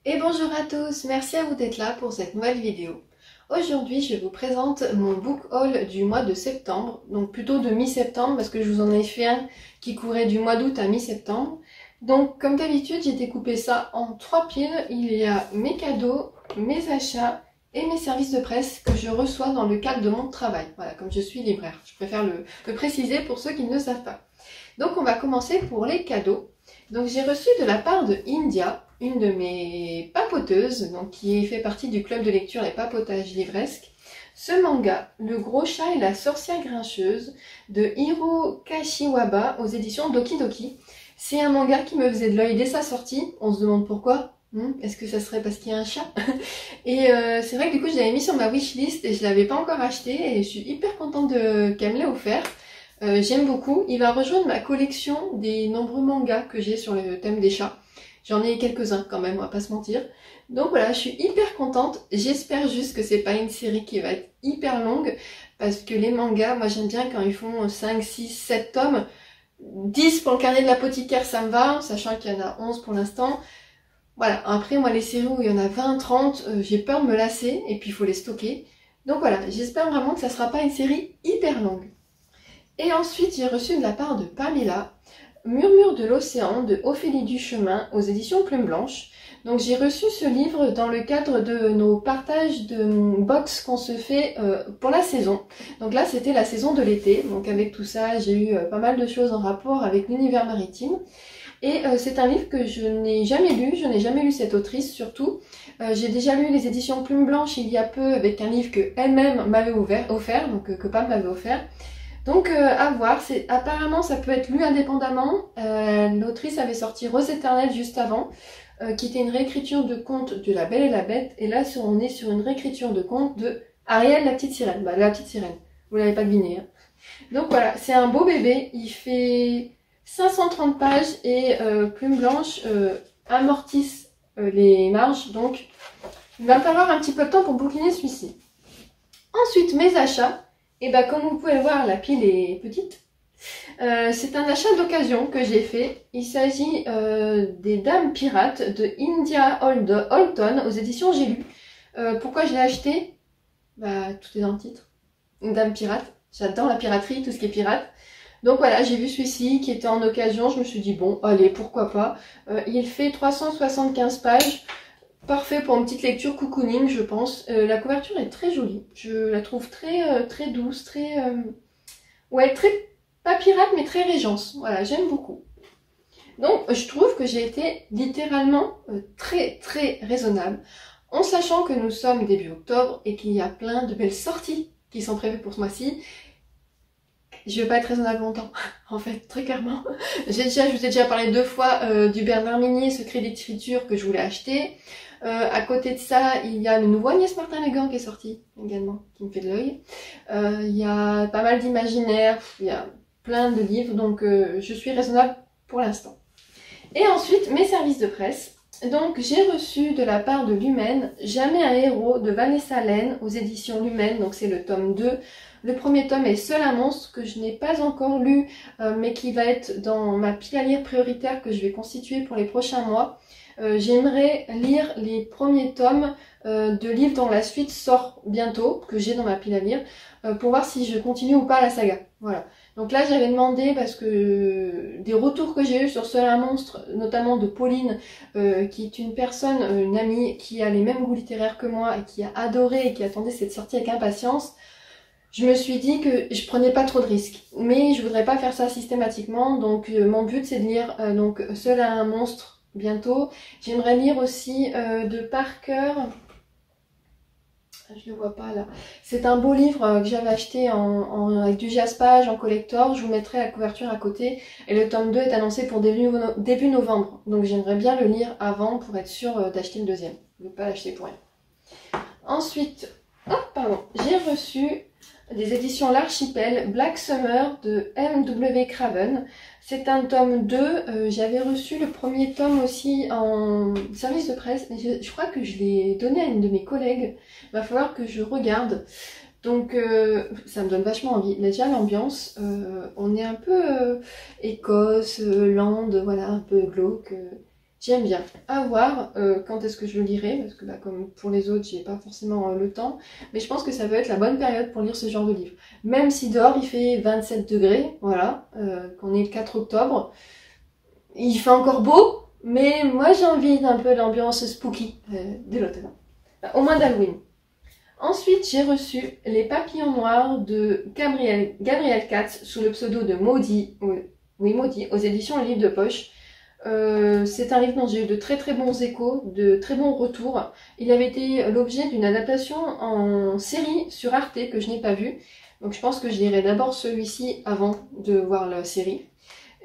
Et bonjour à tous, merci à vous d'être là pour cette nouvelle vidéo. Aujourd'hui, je vous présente mon book haul du mois de septembre, donc plutôt de mi-septembre parce que je vous en ai fait un qui courait du mois d'août à mi-septembre. Donc comme d'habitude, j'ai découpé ça en 3 piles. Il y a mes cadeaux, mes achats et mes services de presse que je reçois dans le cadre de mon travail. Voilà, comme je suis libraire, je préfère le préciser pour ceux qui ne le savent pas. Donc on va commencer pour les cadeaux. Donc j'ai reçu de la part de India, une de mes papoteuses, donc qui fait partie du club de lecture Les Papotages Livresques, ce manga, Le Gros Chat et la Sorcière Grincheuse, de Hiro Kashiwaba aux éditions Doki Doki. C'est un manga qui me faisait de l'œil dès sa sortie, on se demande pourquoi. Est-ce que ça serait parce qu'il y a un chat? Et c'est vrai que du coup je l'avais mis sur ma wishlist et je l'avais pas encore acheté et je suis hyper contente qu'elle me l'ait offert. J'aime beaucoup. Il va rejoindre ma collection des nombreux mangas que j'ai sur le thème des chats. J'en ai quelques-uns quand même, on va pas se mentir. Donc voilà, je suis hyper contente. J'espère juste que c'est pas une série qui va être hyper longue. Parce que les mangas, moi j'aime bien quand ils font 5, 6, 7 tomes. 10 pour le carnet de l'apothicaire, ça me va, sachant qu'il y en a 11 pour l'instant. Voilà, après moi les séries où il y en a 20, 30, j'ai peur de me lasser et puis il faut les stocker. Donc voilà, j'espère vraiment que ça sera pas une série hyper longue. Et ensuite, j'ai reçu de la part de Pamela, Murmure de l'océan de Ophélie Duchemin aux éditions Plume Blanche. Donc j'ai reçu ce livre dans le cadre de nos partages de box qu'on se fait pour la saison. Donc là, c'était la saison de l'été. Donc avec tout ça, j'ai eu pas mal de choses en rapport avec l'univers maritime. Et c'est un livre que je n'ai jamais lu, je n'ai jamais lu cette autrice surtout. J'ai déjà lu les éditions Plume Blanche il y a peu avec un livre qu'elle-même m'avait offert, donc que Pam m'avait offert. Donc à voir, apparemment ça peut être lu indépendamment. L'autrice avait sorti Rose éternelle juste avant, qui était une réécriture de conte de La Belle et la Bête. Et là on est sur une réécriture de conte de Ariel la petite sirène. Bah la petite sirène, vous l'avez pas deviné. Hein. Donc voilà, c'est un beau bébé, il fait 530 pages et Plume Blanche amortissent les marges. Donc il va me falloir un petit peu de temps pour bouquiner celui-ci. Ensuite mes achats. Et bah comme vous pouvez le voir, la pile est petite. C'est un achat d'occasion que j'ai fait. Il s'agit des Dames Pirates de India Holton aux éditions J'ai lu. Pourquoi je l'ai acheté? Bah tout est dans le titre. Une Dame Pirate. J'adore la piraterie, tout ce qui est pirate. Donc voilà, j'ai vu celui-ci qui était en occasion. Je me suis dit bon, allez, pourquoi pas. Il fait 375 pages. Parfait pour une petite lecture cocooning, je pense. La couverture est très jolie. Je la trouve très douce, ouais, très, pas pirate, mais très régence. Voilà, j'aime beaucoup. Donc, je trouve que j'ai été littéralement très raisonnable. En sachant que nous sommes début octobre et qu'il y a plein de belles sorties qui sont prévues pour ce mois-ci. Je vais pas être raisonnable longtemps, en fait, très clairement. Je vous ai déjà parlé 2 fois du Bernard Minier, Secret d'écriture que je voulais acheter. À côté de ça, il y a le nouveau Agnès Martin-Legan qui est sorti également, qui me fait de l'œil. Il y a pas mal d'imaginaire, il y a plein de livres, donc je suis raisonnable pour l'instant. Et ensuite, mes services de presse. Donc j'ai reçu de la part de Lumen, Jamais un héros de Vanessa Laine aux éditions Lumen, donc c'est le tome 2. Le premier tome est Seul un monstre que je n'ai pas encore lu, mais qui va être dans ma pile à lire prioritaire que je vais constituer pour les prochains mois. J'aimerais lire les premiers tomes de livres dont la suite sort bientôt, que j'ai dans ma pile à lire, pour voir si je continue ou pas la saga. Voilà. Donc là j'avais demandé, parce que des retours que j'ai eu sur Seul un monstre, notamment de Pauline, qui est une personne, une amie, qui a les mêmes goûts littéraires que moi, et qui a adoré et qui attendait cette sortie avec impatience, je me suis dit que je prenais pas trop de risques. Mais je voudrais pas faire ça systématiquement, donc mon but c'est de lire donc Seul un monstre bientôt. J'aimerais lire aussi de Parker, je le vois pas là, c'est un beau livre que j'avais acheté avec du jaspage en collector. Je vous mettrai la couverture à côté, et le tome 2 est annoncé pour début novembre, donc j'aimerais bien le lire avant pour être sûre d'acheter le deuxième, je ne veux pas l'acheter pour rien. Ensuite, j'ai reçu des éditions L'Archipel, Black Summer de M.W. Craven. C'est un tome 2, j'avais reçu le premier tome aussi en service de presse, mais je crois que je l'ai donné à une de mes collègues. Il va falloir que je regarde. Donc ça me donne vachement envie. Déjà l'ambiance, on est un peu Écosse, Lande, voilà, un peu glauque. J'aime bien. À voir quand est-ce que je le lirai, parce que bah, comme pour les autres, j'ai pas forcément le temps. Mais je pense que ça peut être la bonne période pour lire ce genre de livre. Même si dehors il fait 27 degrés, voilà, qu'on est le 4 octobre. Il fait encore beau, mais moi j'ai envie d'un peu l'ambiance spooky de l'automne. Au moins d'Halloween. Ensuite, j'ai reçu Les Papillons Noirs de Gabriel Katz sous le pseudo de Maudit, oui Maudit, aux éditions Le Livre de Poche. C'est un livre dont j'ai eu de très très bons échos, de très bons retours. Il avait été l'objet d'une adaptation en série sur Arte que je n'ai pas vue. Donc je pense que je lirai d'abord celui-ci avant de voir la série.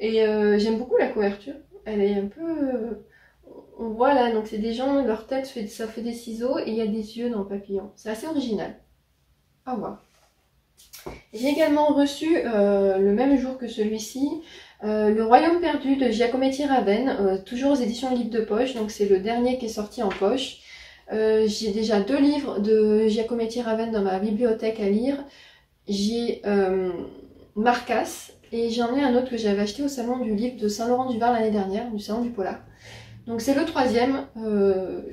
Et j'aime beaucoup la couverture. Elle est un peu... on voit là, donc c'est des gens, leur tête, ça fait des ciseaux et il y a des yeux dans le papillon. C'est assez original. Au revoir. J'ai également reçu, le même jour que celui-ci, Le Royaume perdu de Giacometti Ravenne, toujours aux éditions Livre de Poche, donc c'est le dernier qui est sorti en poche. J'ai déjà 2 livres de Giacometti Ravenne dans ma bibliothèque à lire. J'ai Marcasse et j'en ai un autre que j'avais acheté au salon du livre de Saint-Laurent-du-Var l'année dernière, du salon du Polar. Donc c'est le 3e,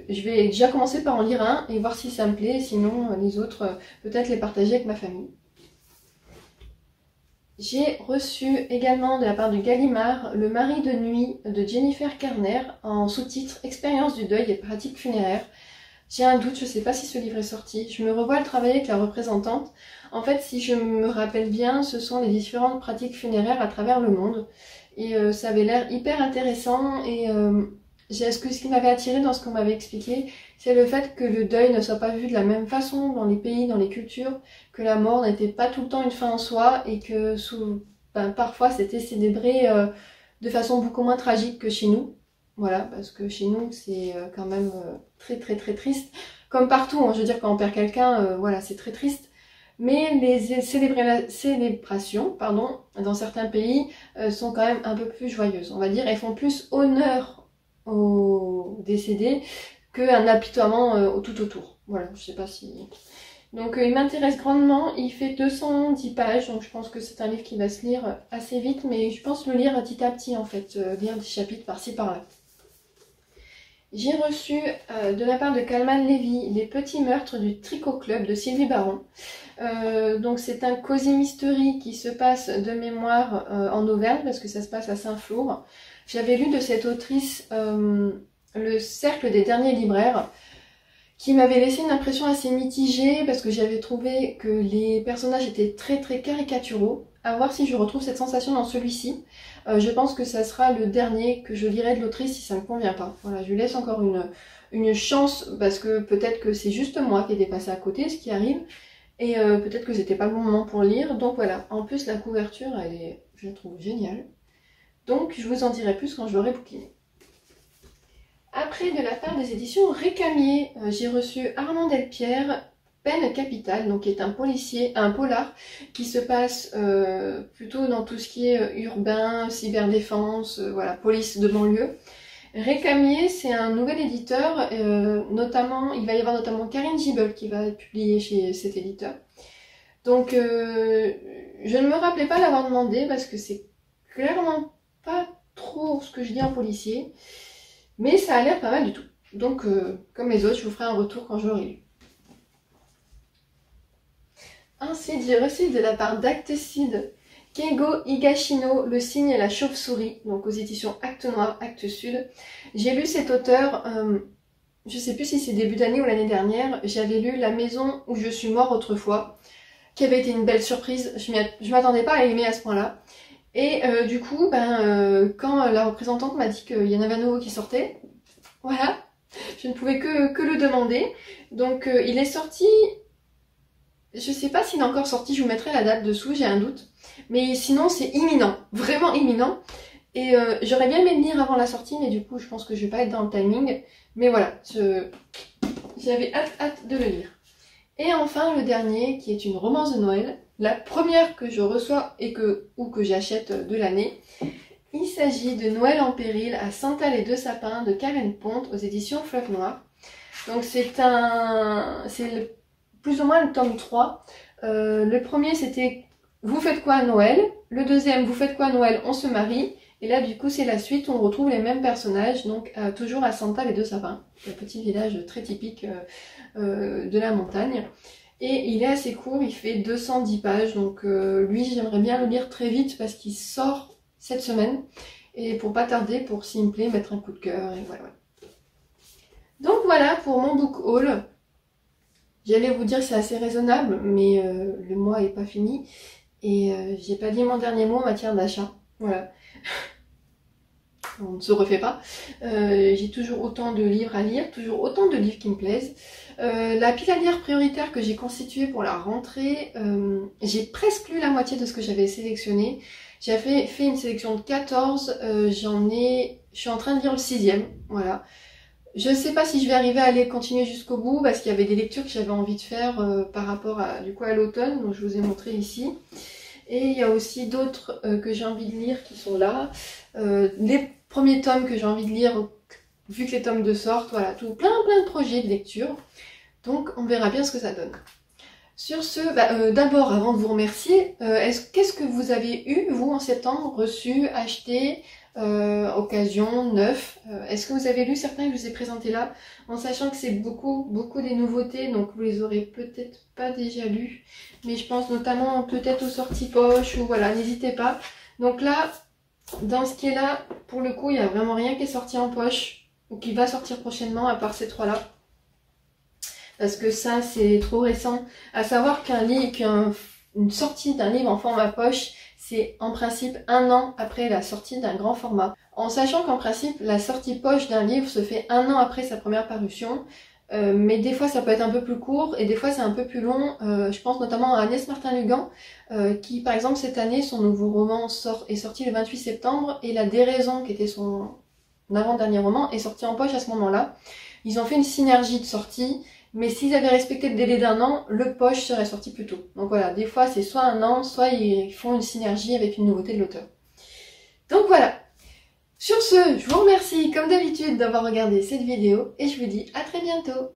je vais déjà commencer par en lire un et voir si ça me plaît, sinon les autres, peut-être les partager avec ma famille. J'ai reçu également de la part de Gallimard Le Mari de nuit de Jennifer Kerner en sous-titre Expérience du deuil et pratiques funéraires. J'ai un doute, je ne sais pas si ce livre est sorti. Je me revois le travailler avec la représentante. En fait, si je me rappelle bien, ce sont les différentes pratiques funéraires à travers le monde. Et ça avait l'air hyper intéressant et ce qui m'avait attiré dans ce qu'on m'avait expliqué, c'est le fait que le deuil ne soit pas vu de la même façon dans les pays, dans les cultures, que la mort n'était pas tout le temps une fin en soi et que parfois c'était célébré de façon beaucoup moins tragique que chez nous. Voilà, parce que chez nous c'est quand même très très très triste. Comme partout, hein, je veux dire quand on perd quelqu'un, voilà, c'est très triste. Mais les célébrations, dans certains pays sont quand même un peu plus joyeuses. On va dire, elles font plus honneur aux décédés qu'un apitoiement tout autour. Voilà, je sais pas si... Donc il m'intéresse grandement, il fait 210 pages, donc je pense que c'est un livre qui va se lire assez vite, mais je pense le lire petit à petit en fait, lire des chapitres par-ci par-là. J'ai reçu de la part de Kalman Levy Les Petits Meurtres du Tricot Club de Sylvie Baron. Donc c'est un cosy mystery qui se passe de mémoire en Auvergne, parce que ça se passe à Saint-Flour. J'avais lu de cette autrice Le Cercle des Derniers Libraires, qui m'avait laissé une impression assez mitigée, parce que j'avais trouvé que les personnages étaient très très caricaturaux. À voir si je retrouve cette sensation dans celui-ci. Je pense que ça sera le dernier que je lirai de l'autrice si ça me convient pas. Voilà, je lui laisse encore une chance, parce que peut-être que c'est juste moi qui étais passée à côté, ce qui arrive. Et peut-être que c'était pas le bon moment pour le lire. Donc voilà, en plus la couverture, je la trouve géniale. Donc je vous en dirai plus quand je l'aurai bouquiné. Après, de la part des éditions Récamier, j'ai reçu Armand Delpierre, Peine capitale, donc qui est un polar qui se passe plutôt dans tout ce qui est urbain, cyberdéfense, voilà, police de banlieue. Récamier, c'est un nouvel éditeur, notamment, il va y avoir notamment Karine Gibel qui va être publiée chez cet éditeur. Donc, je ne me rappelais pas l'avoir demandé parce que c'est clairement pas trop ce que je lis en policier, mais ça a l'air pas mal du tout. Donc, comme les autres, je vous ferai un retour quand je l'aurai lu. Ensuite, j'ai reçu de la part d'Actecide Keigo Higashino, Le Cygne et la Chauve-souris, donc aux éditions Actes Noir, Actes Sud. J'ai lu cet auteur, je sais plus si c'est début d'année ou l'année dernière, j'avais lu La maison où je suis mort autrefois, qui avait été une belle surprise, je m'attendais pas à aimer à ce point-là. Et du coup, quand la représentante m'a dit qu'il y en avait un nouveau qui sortait, voilà, je ne pouvais que le demander. Donc il est sorti, je sais pas s'il est encore sorti, je vous mettrai la date dessous, j'ai un doute. Mais sinon c'est imminent, vraiment imminent. Et j'aurais bien aimé le lire avant la sortie, mais du coup je pense que je vais pas être dans le timing. Mais voilà, j'avais hâte de le lire. Et enfin le dernier, qui est une romance de Noël, la première que je reçois ou que j'achète de l'année. Il s'agit de Noël en péril à Santal et deux sapins de Karen Ponte aux éditions Fleuve Noir. Donc c'est plus ou moins le tome 3. Le premier c'était Vous faites quoi à Noël? Le deuxième Vous faites quoi à Noël? On se marie. Et là du coup c'est la suite, on retrouve les mêmes personnages, donc toujours à Santa les Deux Sapins, un petit village très typique de la montagne. Et il est assez court, il fait 210 pages, donc lui j'aimerais bien le lire très vite parce qu'il sort cette semaine. Et pour pas tarder, pour s'il me plaît, mettre un coup de cœur, et voilà. Donc voilà pour mon book haul. J'allais vous dire que c'est assez raisonnable, mais le mois est pas fini. Et j'ai pas dit mon dernier mot en matière d'achat. Voilà. On ne se refait pas. J'ai toujours autant de livres à lire, toujours autant de livres qui me plaisent. La pile à lire prioritaire que j'ai constituée pour la rentrée, j'ai presque lu la moitié de ce que j'avais sélectionné. J'avais fait une sélection de 14, je suis en train de lire le 6e, voilà. Je ne sais pas si je vais arriver à aller continuer jusqu'au bout parce qu'il y avait des lectures que j'avais envie de faire par rapport à, du coup, à l'automne, donc je vous ai montré ici. Et il y a aussi d'autres que j'ai envie de lire qui sont là. Les premiers tomes que j'ai envie de lire, vu que les tomes 2 sortent, voilà, tout, plein de projets de lecture. Donc on verra bien ce que ça donne. Sur ce, d'abord, avant de vous remercier, qu'est-ce que vous avez eu, vous, en septembre, reçu, acheté, occasion, neuf? Est-ce que vous avez lu certains que je vous ai présentés là, en sachant que c'est beaucoup des nouveautés, donc vous les aurez peut-être pas déjà lus, mais je pense notamment peut-être aux sorties poche, ou voilà, n'hésitez pas. Donc là, dans ce qui est là, pour le coup, il n'y a vraiment rien qui est sorti en poche, ou qui va sortir prochainement, à part ces trois-là. Parce que ça, c'est trop récent. À savoir qu'une sortie d'un livre en format poche, c'est en principe 1 an après la sortie d'un grand format. En sachant qu'en principe, la sortie poche d'un livre se fait 1 an après sa première parution. Mais des fois, ça peut être un peu plus court et des fois, c'est un peu plus long. Je pense notamment à Agnès Martin-Lugan, qui, par exemple, cette année, son nouveau roman est sorti le 28 septembre et La Déraison, qui était son avant-dernier roman, est sorti en poche à ce moment-là. Ils ont fait une synergie de sortie. Mais s'ils avaient respecté le délai d'1 an, le poche serait sorti plus tôt. Donc voilà, des fois c'est soit 1 an, soit ils font une synergie avec une nouveauté de l'auteur. Donc voilà. Sur ce, je vous remercie comme d'habitude d'avoir regardé cette vidéo et je vous dis à très bientôt.